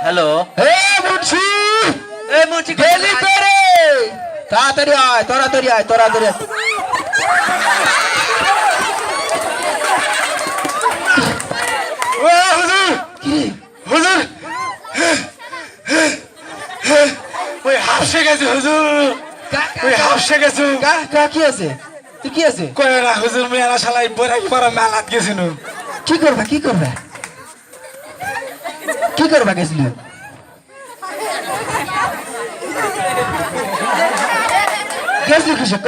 Hello Munshi এই মুন্সি গেলি তোরে তাড়াতাড়ি আয় তাড়াতাড়ি আয় তাড়াতাড়ি আয়। ও হুজুর কি হুজুর ওই হাফসে গেছে হুজুর ওই হাফসে গেছে কি আছে তুই কি আছে কয় না হুজুর মেলা শালাই বড়াই পড়া মেলাত গেছিল কি করবা কি করবা কি করবা গেছিল গেছিল কৃষক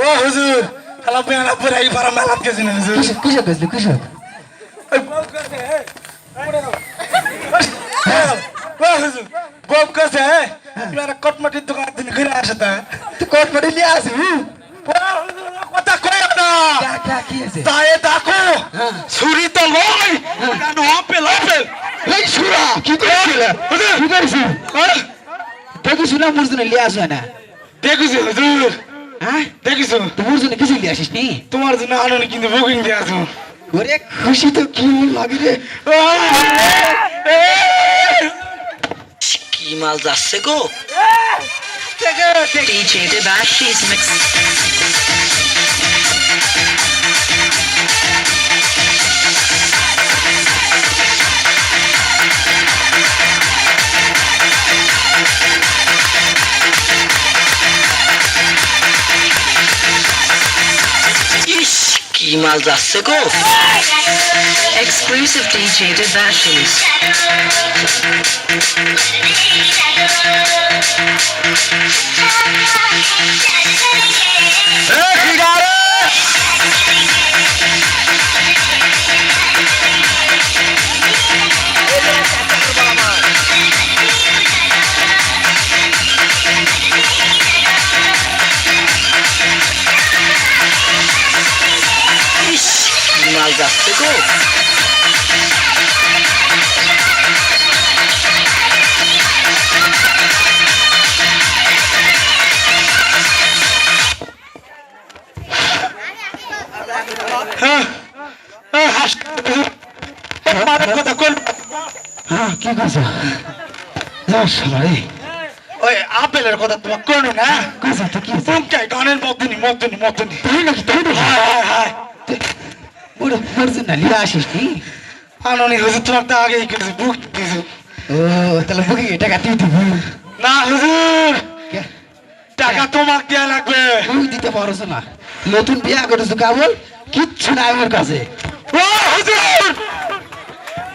ও হুজুর শালা মেলা বড়াই পড়া মেলাত গেছিল হুজুর কৃষক কৃষক গেছিল কৃষক ও হুজুর বব কাছে মেলা কটমাটির দোকান দিন ঘুরে আসে তা তুই কোট পড়ে নিয়ে আসি কথা কয় না কি আছে তাই দেখো ছুরি তো লয় কেন আপেল আপেল এই সুরা কি করেছিল কি করেছিল দেখি শুনা মোর জন্য লিয়ে আসো না দেখেছি হুজুর হ্যাঁ দেখেছো তো মোর জন্য কিছু লিয়ে আসিস নি তোমার জন্য আনুনি কিন্তু বুকিং দিয়ে আসো ওরে খুশি তো কি লাগে রে কি মাল যাচ্ছে গো DJ Debashi's mix. ইস কি মাল যাচ্ছে গো Exclusive DJ Debashi's. ইস কি মাল যাচ্ছে গো হ্যাঁ কি করছো সবাই ওই আপেলের কথা তোমার কোনো না কথা তো কি আছে বুকটাই গানের মধ্যনি মধ্যনি মধ্যনি তাই নাকি তাই নাকি হায় হায় ওরে মোর জন্য লিয়ে আসিস নি আনুনি হুজুর তোমার তো আগেই করেছে বুক দিয়েছো ও তাহলে বুকি টাকা দিয়ে দিব না হুজুর টাকা তোমার দেয়া লাগবে তুই দিতে পারছ না নতুন বিয়া করেছো কেবল কিচ্ছু নাই আমার কাছে ও হুজুর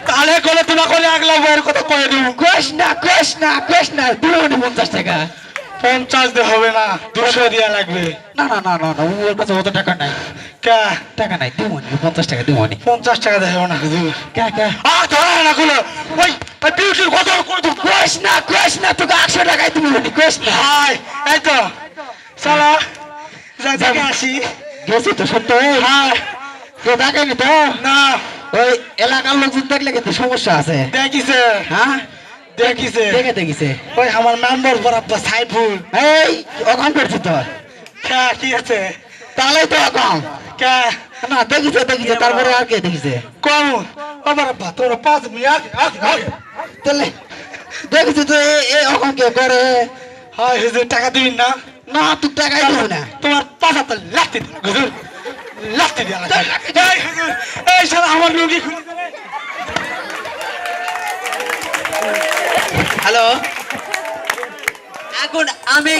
তাহলে করে তোমাকে 1 লাখ বইয়ের কথা কয়ে দেব কোশ না দিও নি 50 টাকা 50 দিয়ে হবে না 200 দেয়া লাগবে না ওর কাছে অত টাকা নাই কা টাকা নাই দিব নি 50 টাকা দিব নি 50 টাকা দেব না হুজুর কে ধরে না গুলো ওই বিউটির কথা কই তো কোশ না তোকে 100 টাকাই দিব নি কোশ না হাই এই তো চলো যাই আসি গেছি তো সত্য হাই কে দেখাইনি তো না ওই এলাকার লোকজন দেখলে কিন্তু সমস্যা আছে দেখিছে হ্যাঁ দেখিছে দেখিছে ওই আমার মেম্বার বরাবর সাইফুল এই অকাম করছি তো কা কি আছে তাহলে তো অকাম কা না দেখিছে তারপরে আর কে দেখিছে কোন ও বরাবর তোর 5 মিনিট আগে তাহলে দেখিছে তো এই অকাম কে করে হাই হুজুর টাকা দিবেন না না তুই টাকাই দিব না তোমার পাশা তো লাত্তি দিন হুজুর লাত্তি দিয়া লাগবে এই হুজুর এই শালা আমার লুঙ্গি খুলে দে হ্যালো এখন আমি